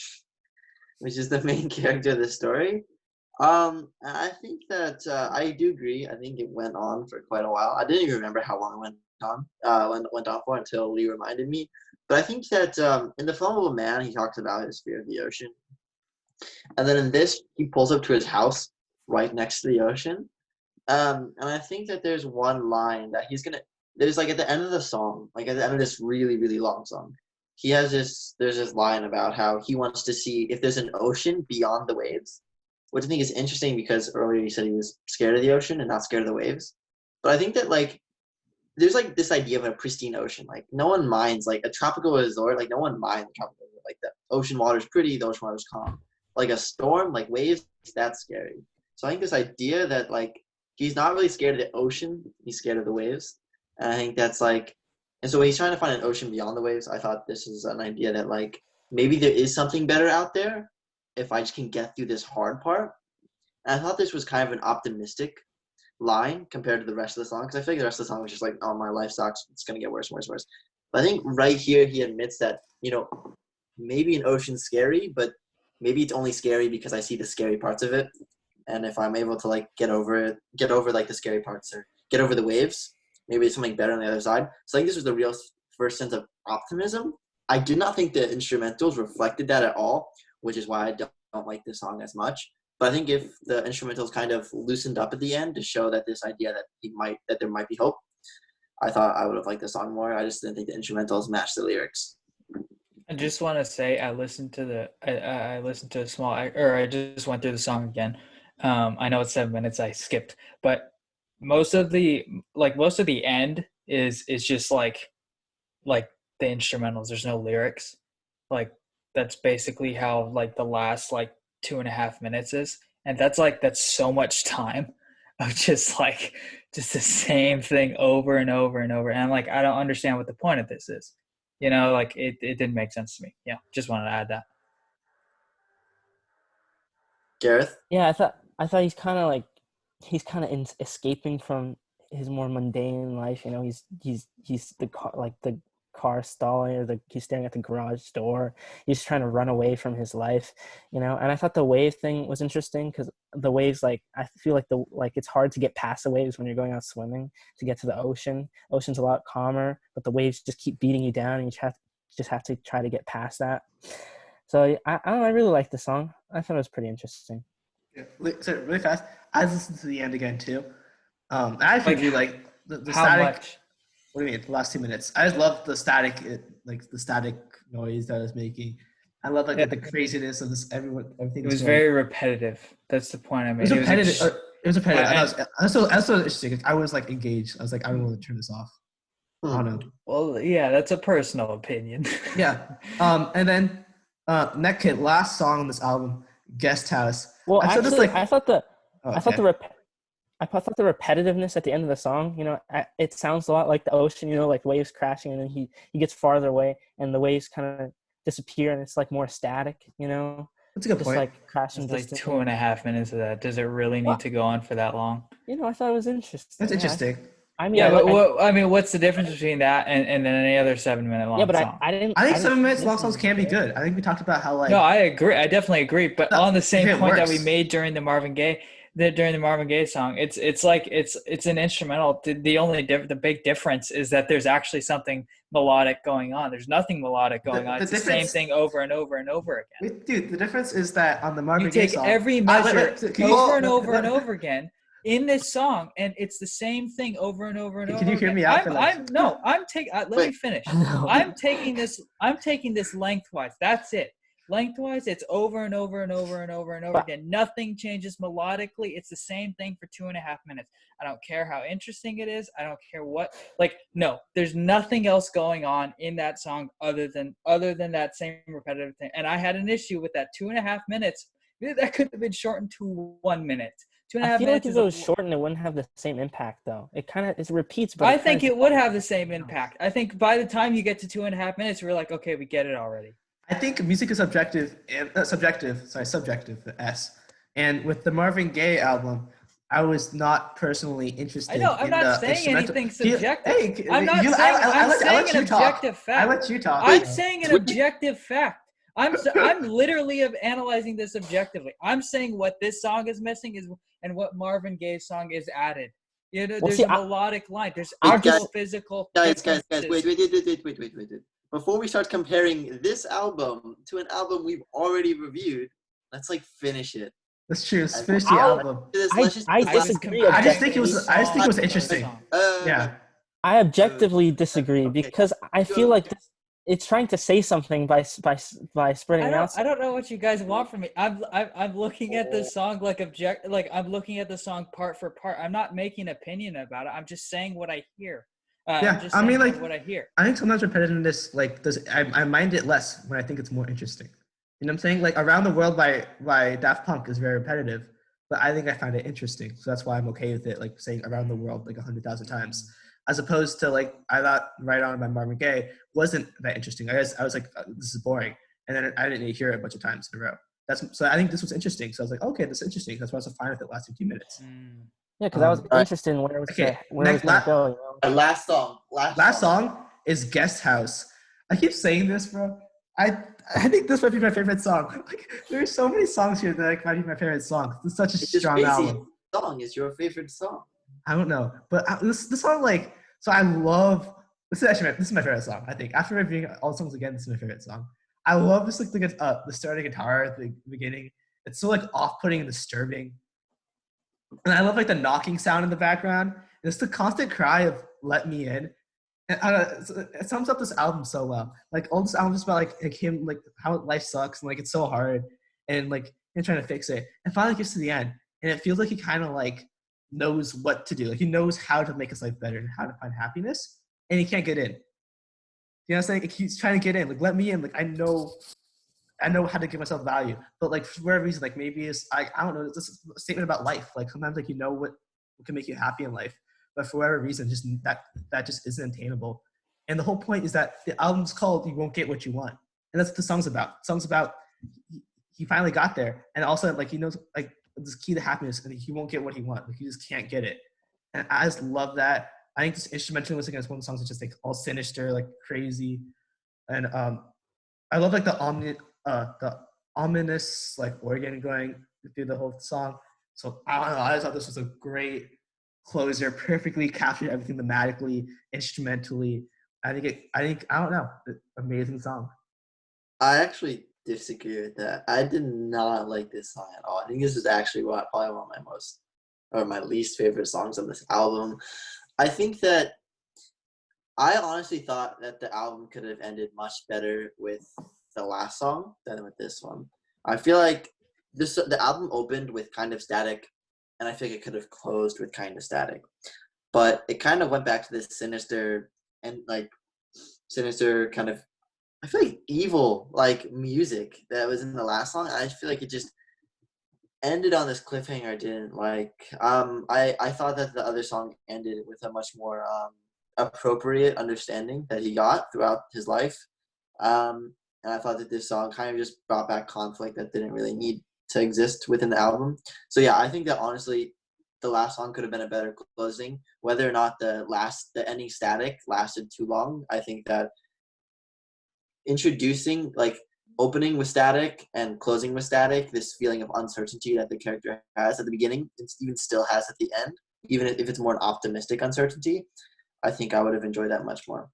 which is the main character of the story. And I think that I do agree. I think it went on for quite a while. I didn't even remember how long it went on for until Lee reminded me. But I think that in the Flammable Man, he talks about his fear of the ocean, and then in this, he pulls up to his house right next to the ocean. And I think that there's one line that he's gonna. There's like at the end of the song, like at the end of this really really long song, he has this. There's this line about how he wants to see if there's an ocean beyond the waves, which I think is interesting because earlier he said he was scared of the ocean and not scared of the waves. But I think that like there's like this idea of a pristine ocean. Like no one minds like a tropical resort. Like no one minds a tropical resort. Like the ocean water's pretty, the ocean water's calm. Like a storm, like waves, that's scary. So I think this idea that like he's not really scared of the ocean, he's scared of the waves. And I think that's like, and so when he's trying to find an ocean beyond the waves, I thought this is an idea that like maybe there is something better out there if I just can get through this hard part. And I thought this was kind of an optimistic line compared to the rest of the song because I feel like the rest of the song was just like, "Oh, my life sucks. It's gonna get worse and worse and worse." But I think right here he admits that maybe an ocean scary, but maybe it's only scary because I see the scary parts of it. And if I'm able to like get over like the scary parts or get over the waves, maybe it's something better on the other side. So I think this was the real first sense of optimism. I did not think the instrumentals reflected that at all, which is why I don't like this song as much. But I think if the instrumentals kind of loosened up at the end to show that this idea that there might be hope, I thought I would have liked the song more. I just didn't think the instrumentals matched the lyrics. I just want to say I listened to a small, or I just went through the song again. I know it's 7 minutes. I skipped, but most of the end is just like the instrumentals. There's no lyrics. Like that's basically how like the last like 2.5 minutes is, and that's so much time of just the same thing over and over and over. And I'm like, I don't understand what the point of this is. Like it didn't make sense to me. Yeah, just wanted to add that. Gareth? Yeah, I thought he's kind of escaping from his more mundane life. He's the car stalling, or he's staring at the garage door. He's trying to run away from his life, And I thought the wave thing was interesting because the waves, I feel like it's hard to get past the waves when you're going out swimming to get to the ocean. Ocean's a lot calmer, but the waves just keep beating you down, and you just have to try to get past that. So I don't know, I really liked the song. I thought it was pretty interesting. Yeah. So really fast, I listened to the end again too. And I actually Like, really like the How static. much? What do you mean? The last 2 minutes. I just love the static, the static noise that it's making. I love Yeah. the craziness of this. Everything. It was very repetitive. That's the point I It made. was repetitive. It was repetitive. and- And that's so interesting. I was like engaged. I was like, I don't want to turn this off. I don't know. Well, yeah, that's a personal opinion. Yeah. And then Netkid, last song on this album, Guest House. Well, I said this, actually, like- I thought the Okay. I thought the repetitiveness at the end of the song, it sounds a lot like the ocean, like waves crashing, and then he gets farther away, and the waves kind of disappear, and it's like more static, That's a good just point. like crashing. It's like 2.5 minutes of that. Does it really need to go on for that long? I thought it was interesting. That's interesting. I mean, Yeah, but what's the difference between that and then any other 7-minute long but song? I didn't. I think didn't 7 minutes long listen songs can be to it. good. I think we talked about how No, I agree. I definitely agree. But No, on the if same it point that we works. made during the Marvin Gaye song, it's an instrumental. The big difference is that there's actually something melodic going on. There's nothing melodic going on. It's the same thing over and over and over again. Wait, dude, the difference is that on the Marvin You Gaye take song, every measure can you- over and over and over again in this song, and it's the same thing over and over and over. Can you hear again. me out? Let me finish. No. I'm taking this lengthwise. That's it. Lengthwise, it's over and over and over and over and over again. Nothing changes melodically. It's the same thing for 2.5 minutes. I don't care how interesting it is. I don't care what. No, there's nothing else going on in that song other than that same repetitive thing. And I had an issue with that 2.5 minutes. That could have been shortened to 1 minute. 2.5 I feel minutes like if it was shortened, it wouldn't have the same impact, though. It repeats, but I think it would have the same impact. I think by the time you get to 2.5 minutes, we're like, okay, we get it already. I think music is subjective, subjective, the S. And with the Marvin Gaye album, I was not personally interested. I know. I'm in not the saying instrumental. anything subjective. Hey, I'm not saying. I I'm let saying you an talk. objective fact. I let you talk. I'm saying an objective fact. I'm literally analyzing this objectively. I'm saying what this song is missing and what Marvin Gaye's song is added. There's a melodic line. There's actual physical. Guys, wait. Before we start comparing this album to an album we've already reviewed, let's finish it. That's true. Let's finish the album. I disagree. I just think it was interesting. Yeah. I objectively disagree because I feel like it's trying to say something by spreading it out. I don't know what you guys want from me. I'm looking at this song I'm looking at the song part for part. I'm not making an opinion about it. I'm just saying what I hear. I mean, what I hear. I think sometimes repetitiveness, I mind it less when I think it's more interesting. You know what I'm saying? Around the World by Daft Punk is very repetitive, but I think I find it interesting. So that's why I'm okay with it, saying Around the World 100,000 times. As opposed to I thought Right On by Marvin Gaye wasn't that interesting. I was like, this is boring. And then I didn't hear it a bunch of times in a row. So I think this was interesting. So I was like, okay, this is interesting. That's why I was fine with it lasting 2 minutes. Yeah, because I was interested in where it was going to go. Last song is Guest House. I keep saying this, bro. I think this might be my favorite song. Like, there's so many songs here that like, might be my favorite songs. It's such a It's just strong crazy. album. Song is your favorite song. I don't know, but this song like so I love. This is my favorite song. I think after reviewing all the songs again, this is my favorite song. I love just like the starting guitar at the beginning. It's so like off-putting and disturbing, and I love like the knocking sound in the background. And it's the constant cry of "Let me in." And I don't know, it sums up this album so well. Like all this album is about like him like how life sucks and like it's so hard and like him trying to fix it. And finally gets to the end, and it feels like he kind of like knows what to do. Like he knows how to make his life better and how to find happiness, and he can't get in. You know what I'm saying? Like, he's trying to get in. Like let me in. Like I know how to give myself value. But like for whatever reason, like maybe it's I don't know. It's just a statement about life. Like sometimes like you know what can make you happy in life, but for whatever reason, just that just isn't attainable. And the whole point is that the album's called "You Won't Get What You Want," and that's what the song's about. The song's about he finally got there, and also like he knows like this key to happiness, and he won't get what he wants. Like he just can't get it. And I just love that. I think this instrumental listening is one of the songs that's just like all sinister, like crazy, and I love like the ominous like organ going through the whole song. So I don't know. I just thought this was a great closer, perfectly captured everything thematically, instrumentally. I don't know. Amazing song. I actually disagree with that. I did not like this song at all. I think this is actually probably one of my least favorite songs on this album. I think that I honestly thought that the album could have ended much better with the last song than with this one. I feel like the album opened with Kind of Static, and I think it could have closed with Kind of Static. But it kind of went back to this sinister kind of, I feel like evil like music that was in the last song. I feel like it just ended on this cliffhanger I didn't like. I thought that the other song ended with a much more appropriate understanding that he got throughout his life. And I thought that this song kind of just brought back conflict that didn't really need to exist within the album. So yeah, I think that honestly, the last song could have been a better closing. Whether or not the ending Static lasted too long, I think that introducing like opening with Static and closing with Static, this feeling of uncertainty that the character has at the beginning, and even still has at the end, even if it's more an optimistic uncertainty, I think I would have enjoyed that much more.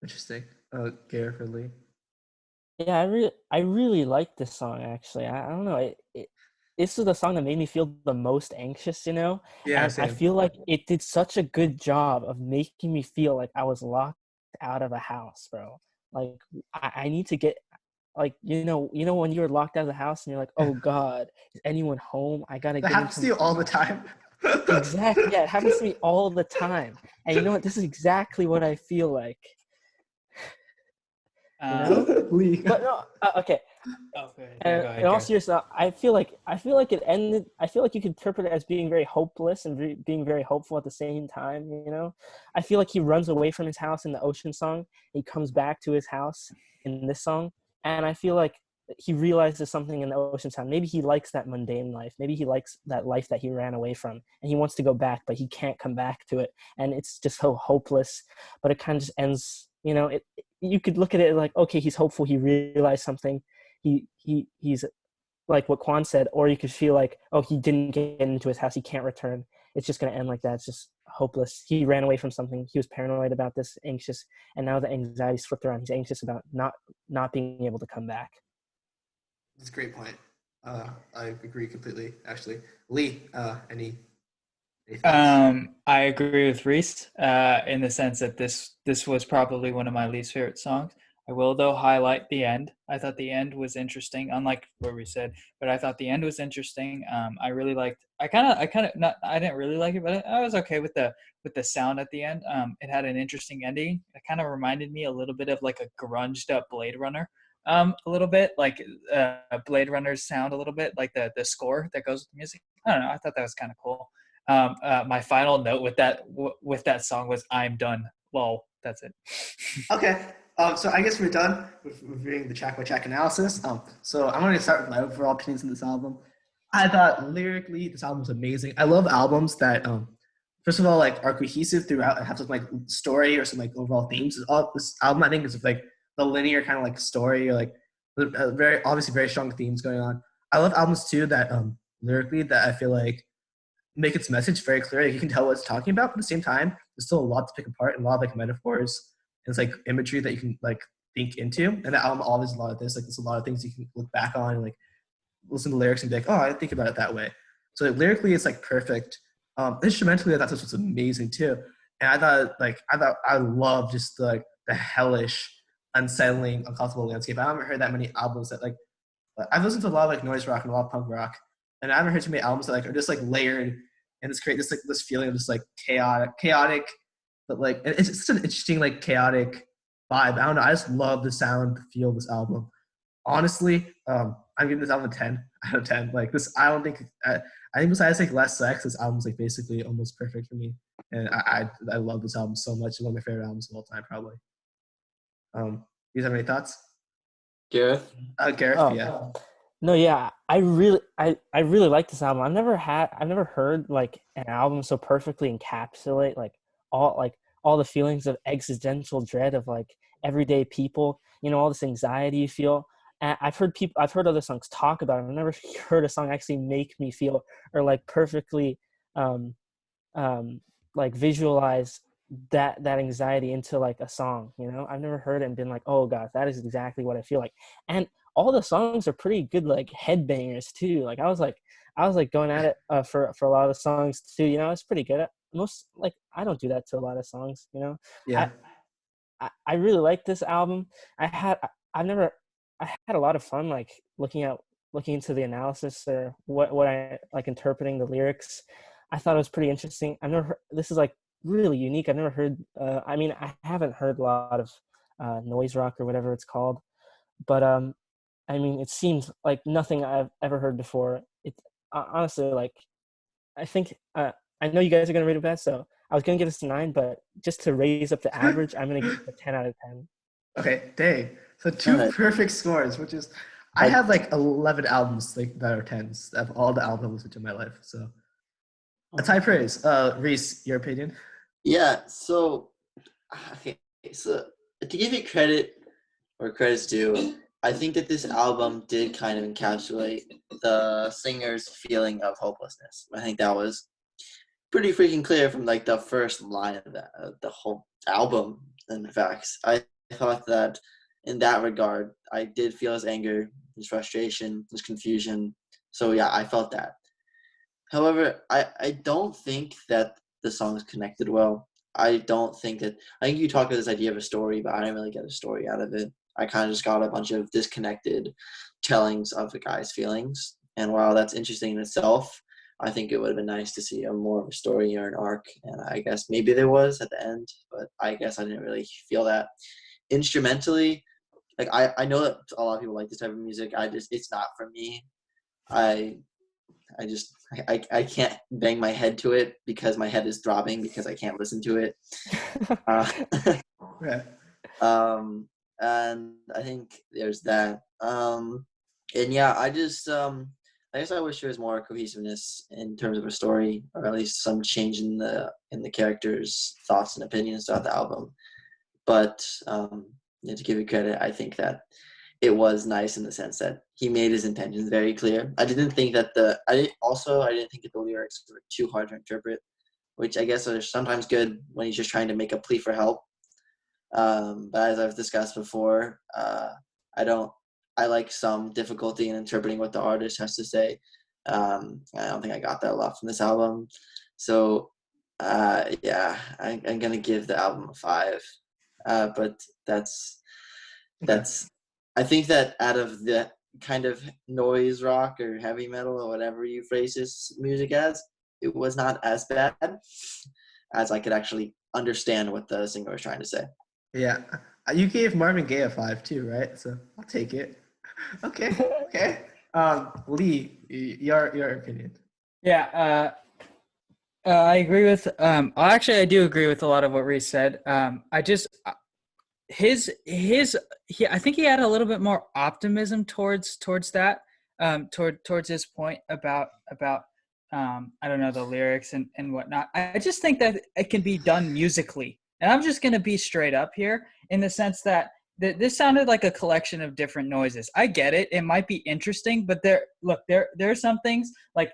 Interesting. Gareth or Lee? Yeah, I really like this song actually. I don't know. This is the song that made me feel the most anxious, you know? Yeah, And I same. feel like it did such a good job of making me feel like I was locked out of a house, bro. Like I need to get like you know when you're locked out of the house and you're like, "Oh God, is anyone home? I gotta That get happens into to you all the time. Exactly. Yeah, it happens to me all the time. And you know what? This is exactly what I feel like. You know? Lee. But no, okay. Oh, go ahead. Yeah, And go ahead, in all Gareth. seriousness, I feel like it ended. I feel like you could interpret it as being very hopeless and being very hopeful at the same time. You know, I feel like he runs away from his house in the Ocean song. He comes back to his house in this song, and I feel like he realizes something in the Ocean sound. Maybe he likes that mundane life. Maybe he likes that life that he ran away from, and he wants to go back, but he can't come back to it, and it's just so hopeless. But it kind of just ends. You know, you could look at it like, okay, he's hopeful. He realized something. He's like what Quan said, or you could feel like, oh, he didn't get into his house, he can't return. It's just going to end like that. It's just hopeless. He ran away from something. He was paranoid about this, anxious, and now the anxiety's flipped around. He's anxious about not being able to come back. That's a great point. I agree completely. Actually, Lee, any thoughts? I agree with Reese in the sense that this was probably one of my least favorite songs. I will though highlight the end. I thought the end was interesting, unlike what we said, but I thought the end was interesting. I really liked. I kind of not. I didn't really like it, but I was okay with the sound at the end. It had an interesting ending. It kind of reminded me a little bit of like a grunged up Blade Runner. A little bit like Blade Runner's sound, a little bit like the score that goes with the music. I don't know. I thought that was kind of cool. My final note with that song was "I'm done." Lol. That's it. Okay. So I guess we're done with reviewing the track by track analysis. So I'm going to start with my overall opinions on this album. I thought lyrically this album was amazing. I love albums that, first of all, like are cohesive throughout and have some like story or some like overall themes. This album I think is like the linear kind of like story, or like very obviously very strong themes going on. I love albums too that lyrically that I feel like make its message very clear. Like you can tell what it's talking about, but at the same time, there's still a lot to pick apart and a lot of like metaphors and it's like imagery that you can like think into. And the album always a lot of this. Like there's a lot of things you can look back on and like listen to lyrics and be like, oh, I didn't think about it that way. So like, lyrically, it's like perfect. Instrumentally, I thought this was amazing too. And I love just the hellish, unsettling, uncomfortable landscape. I haven't heard that many albums that like I've listened to a lot of like noise rock and a lot of punk rock, and I haven't heard too many albums that like are just like layered and just create this feeling of just like chaotic, but like it's just an interesting like chaotic vibe. I don't know. I just love the sound, the feel of this album. Honestly, I'm giving this album a 10 out of 10. Like this, I think besides like Less Sex, this album's like basically almost perfect for me, and I love this album so much. It's one of my favorite albums of all time, probably. You guys have any thoughts? Gareth? Gareth, Oh. yeah. No, yeah, I really like this album. I've never heard like an album so perfectly encapsulate all the feelings of existential dread of like everyday people. You know, all this anxiety you feel. And I've heard other songs talk about it. I've never heard a song actually make me feel or like perfectly like visualize that anxiety into like a song. You know, I've never heard it and been like, oh god, that is exactly what I feel like. And all the songs are pretty good, like headbangers too. Like I was like going at it for a lot of the songs too. You know, it's pretty good. Most like I don't do that to a lot of songs. You know, Yeah. I really like this album. I had a lot of fun like looking into the analysis or what I like interpreting the lyrics. I thought it was pretty interesting. I've never heard, this is like really unique. I've never heard. I mean, I haven't heard a lot of noise rock or whatever it's called, but I mean, it seems like nothing I've ever heard before. It honestly, like, I think I know you guys are gonna rate it bad, so I was gonna give this a 9, but just to raise up the average, I'm gonna give it a 10 out of 10. Okay, dang. So two Alright. perfect scores, which is I have like 11 albums like that are 10s of all the albums I've listened to in my life. So it's high praise. Reese, your opinion? Yeah, so okay, so to give it credit where credit's due, I think that this album did kind of encapsulate the singer's feeling of hopelessness. I think that was pretty freaking clear from like the first line of the whole album. In fact, I thought that in that regard, I did feel his anger, his frustration, his confusion. So yeah, I felt that. However, I don't think that the songs connected well. I think you talked about this idea of a story, but I didn't really get a story out of it. I kind of just got a bunch of disconnected tellings of the guy's feelings. And while that's interesting in itself, I think it would have been nice to see a more of a story or an arc. And I guess maybe there was at the end, but I guess I didn't really feel that. Instrumentally, like I know that a lot of people like this type of music. It's not for me. I can't bang my head to it because my head is throbbing because I can't listen to it. Yeah. And I think there's that. And yeah, I guess I wish there was more cohesiveness in terms of a story, or at least some change in the characters' thoughts and opinions throughout the album. But to give it credit, I think that it was nice in the sense that he made his intentions very clear. I didn't think that the lyrics were too hard to interpret, which I guess are sometimes good when he's just trying to make a plea for help. But as I've discussed before, I like some difficulty in interpreting what the artist has to say. I don't think I got that a lot from this album. So yeah, I'm gonna give the album a 5. But that's I think that out of the kind of noise rock or heavy metal or whatever you phrase this music as, it was not as bad as I could actually understand what the singer was trying to say. Yeah. You gave Marvin Gaye a 5 too, right? So I'll take it. Okay. Lee, your opinion. Yeah, I agree with. Actually, I do agree with a lot of what Reese said. I just I think he had a little bit more optimism towards that. Towards his point about I don't know, the lyrics and whatnot. I just think that it can be done musically, and I'm just gonna be straight up here in the sense that this sounded like a collection of different noises. I get it. It might be interesting, but there are some things like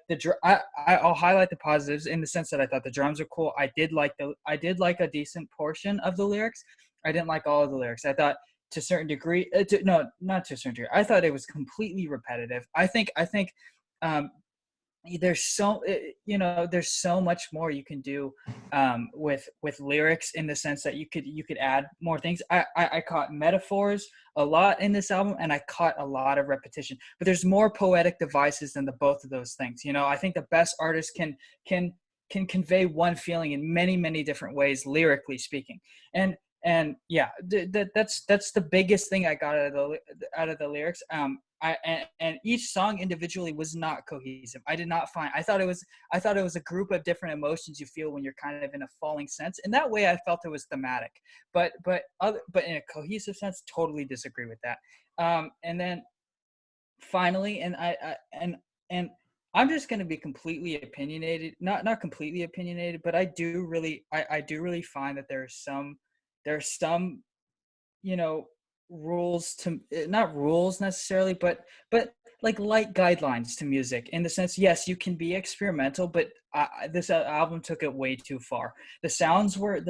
I'll highlight the positives in the sense that I thought the drums are cool. I did like a decent portion of the lyrics. I didn't like all of the lyrics. I thought to a certain degree, no, not to a certain degree. I thought it was completely repetitive. I think um, there's there's so much more you can do with lyrics, in the sense that you could add more things. I caught metaphors a lot in this album, and I caught a lot of repetition, but there's more poetic devices than the both of those things. I think the best artists can convey one feeling in many different ways, lyrically speaking. And that's the biggest thing I got out of the lyrics. And each song individually was not cohesive. I thought it was a group of different emotions you feel when you're kind of in a falling sense. And that way I felt it was thematic, but in a cohesive sense, totally disagree with that. And then finally, and I'm just going to be completely opinionated, not completely opinionated, but I do really find that there are some rules to, not rules necessarily, but like light guidelines to music, in the sense, yes, you can be experimental, but this album took it way too far. The sounds were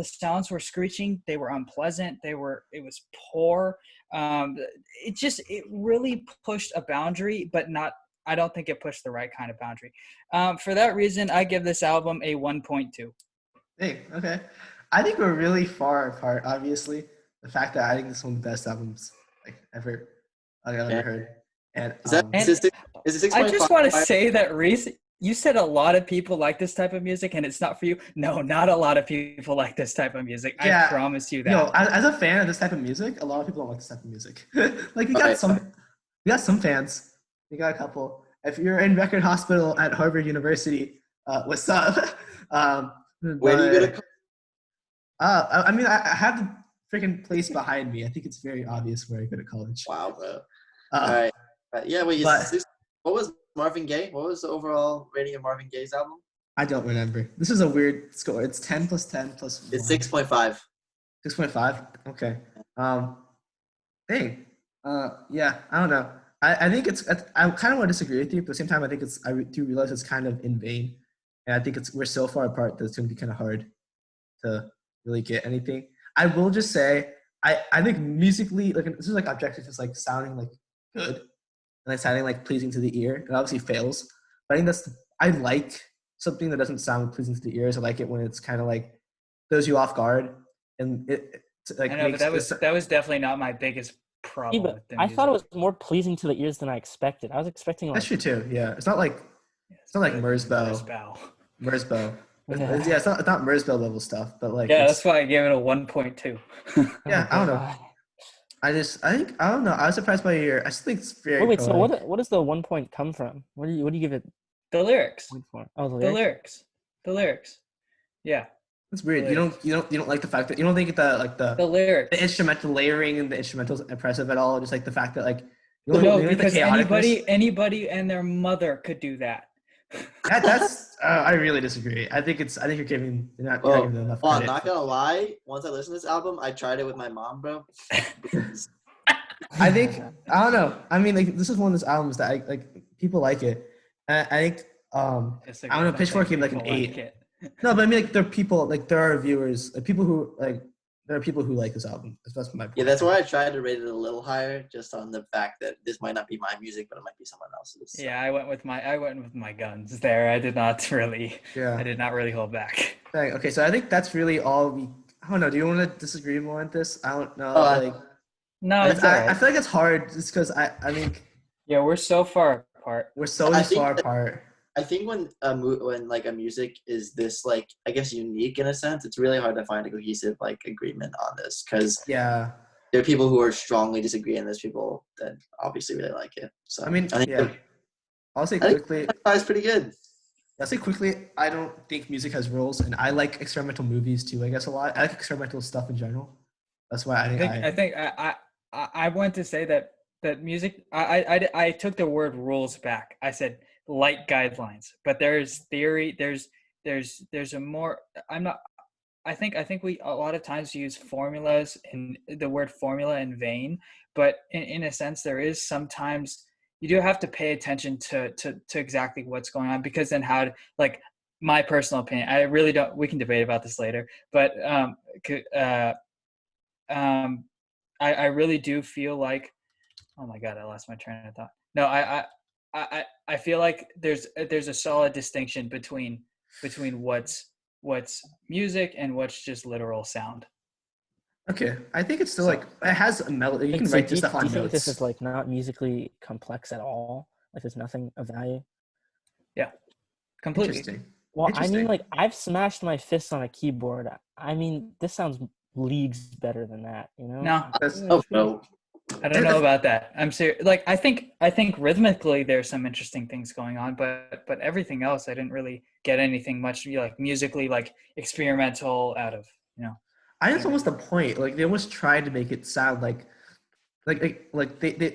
screeching. They were unpleasant. It was poor. It really pushed a boundary, but not, I don't think it pushed the right kind of boundary. For that reason, I give this album a 1.2. Hey, okay. I think we're really far apart, obviously. The fact that I think this is one of the best albums I've ever heard. And Is it 6.5? I just want to say that, Reese, you said a lot of people like this type of music, and it's not for you. No, not a lot of people like this type of music. Yeah, I promise you that. No, as a fan of this type of music, a lot of people don't like this type of music. Like we got some fans. We got a couple. If you're in Record Hospital at Harvard University, what's up? Where do you go to? I have the freaking place behind me. I think it's very obvious where I go to college. Wow, bro. All right. Yeah, wait. What was Marvin Gaye? What was the overall rating of Marvin Gaye's album? I don't remember. This is a weird score. It's 10 plus 10 plus 1. It's 6.5. 6.5? Okay. Yeah, I don't know. I think I kind of want to disagree with you, but at the same time, I do realize it's kind of in vain. And I think we're so far apart that it's going to be kind of hard to really get anything. I will just say, I think musically, like, this is like objective, just like sounding like good and like sounding like pleasing to the ear. It obviously fails, but I think I like something that doesn't sound pleasing to the ears. I like it when it's kind of like throws you off guard, and it like. I know, but that was definitely not my biggest problem. Yeah, but I thought it was more pleasing to the ears than I expected. I was expecting like. That's true too. Yeah, it's not like Merzbow. Merzbow. Yeah, it's not Merzbow level stuff, but like. Yeah, that's why I gave it a 1.2. Yeah, I don't know. I don't know. I was surprised by your. I just think it's very. Wait. So what does the 1 point come from? What do you give it? The lyrics. Oh, the lyrics. Yeah. That's weird. You don't like the fact that you don't think the lyrics, the instrumental layering and the instrumental's impressive at all. Just like the fact that like. Because anybody and their mother could do that. That's I really disagree. I think you're giving not giving enough credit. I'm not gonna lie. Once I listened to this album, I tried it with my mom, bro. I think I don't know. I mean, like this is one of those albums that I like. People like it. And I think I don't know. Pitchfork gave like an 8. No, but I mean, like there are people, like there are viewers, like people who like. There are people who like this album. That's my point. Yeah, that's why I tried to rate it a little higher, just on the fact that this might not be my music, but it might be someone else's. Yeah, I went with my guns there. I did not really hold back. Okay, so I think that's really all I don't know. Do you want to disagree more on this? I don't know. No, it's all right. I feel like it's hard just because I think. Yeah, we're so far apart. We're so far apart. I think when like a music is this like I guess unique in a sense, it's really hard to find a cohesive like agreement on this because there are people who are strongly disagree and there's people that obviously really like it. So I mean, I'll say quickly. It's pretty good. I'll say quickly. I don't think music has rules, and I like experimental movies too. I guess a lot. I like experimental stuff in general. That's why I want to say that music. I took the word rules back. I said light guidelines, but there's theory. There's a more. I think we a lot of times use formulas and the word formula in vain, but in a sense there is sometimes you do have to pay attention to exactly what's going on, because then like my personal opinion, I really don't, we can debate about this later, but uh, um, I really do feel like, oh my God, I lost my train of thought. No, I feel like there's a solid distinction between what's music and what's just literal sound. Okay, I think it's still So- like it has a melody. You Wait, can so write do this you, stuff do on you think this notes. is like not musically complex at all? Like there's nothing of value? Yeah, completely. Interesting. Well, I mean, Interesting. like I've smashed my fists on a keyboard. I mean, this sounds leagues better than that, you know? No, That's- Oh no. I don't know about that. I'm serious. Like I think rhythmically there's some interesting things going on, but everything else I didn't really get anything much like musically like experimental out of, you know. I think it's almost the point. Like they almost tried to make it sound like they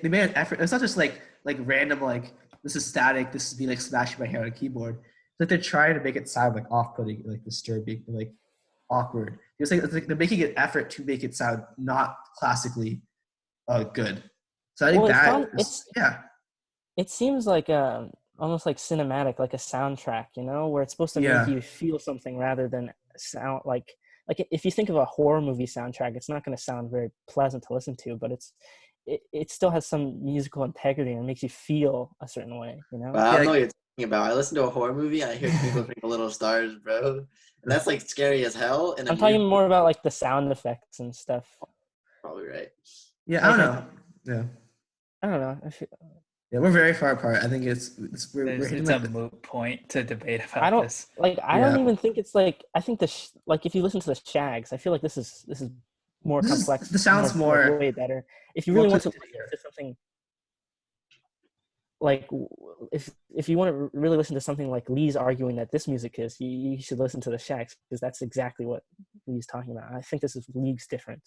made an effort. It's not just like random like this is static. This is me like smashing my hair on a keyboard. It's like they're trying to make it sound like off-putting, like disturbing, like awkward. It's like they're making an effort to make it sound not classically good. So I think Well, that is, yeah. it seems like almost like cinematic, like a soundtrack, you know, where it's supposed to make Yeah. you feel something rather than sound like if you think of a horror movie soundtrack, it's not going to sound very pleasant to listen to, but it still has some musical integrity and makes you feel a certain way, you know? But I Yeah, don't know what you're talking about. I listen to a horror movie and I hear people twinkle little stars, bro. And that's like scary as hell. And I'm talking more about like the sound effects and stuff. probably right. Yeah, I don't Like, know. Yeah. I don't know. Yeah, we're very far apart. I think we're hitting It's like a moot point to debate about I don't this. like. I Yeah. don't even think it's like. I think like if you listen to the Shags, I feel like this is more complex. this sounds like, more way better. If you more really want to pleasant listen to hear. to something like if you want to really listen to something like Lee's arguing that this music is, you should listen to the Shags because that's exactly what Lee's talking about. I think this is leagues different.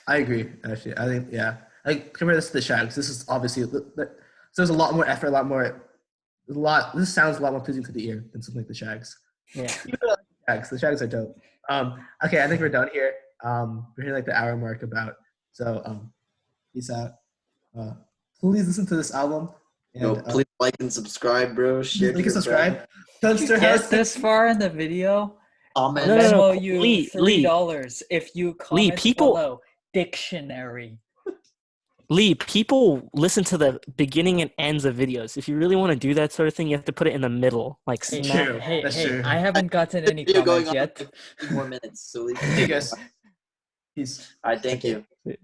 I agree. Actually, I think yeah. Like compare this to the Shags. This is obviously so there's a lot more effort, This sounds a lot more pleasing to the ear than something like the Shags. Yeah. Even though I like the Shags. The Shags are dope. Okay, I think we're done here. We're hitting like the hour mark about. So peace out. Please listen to this album Yo, and please like and subscribe, bro. Share to like and your subscribe. friends. Dunster Get House. this far in the video, Comment. No, no, no. Venmo you Lee, $3 if you comment people- below dictionary. Lee, people listen to the beginning and ends of videos. If you really want to do that sort of thing, you have to put it in the middle, like Hey, smack. True. hey, That's hey! true. I haven't gotten any Video going comments on yet. for 2 more minutes, so leave. Hey guys. Peace. All right, thank Okay. you.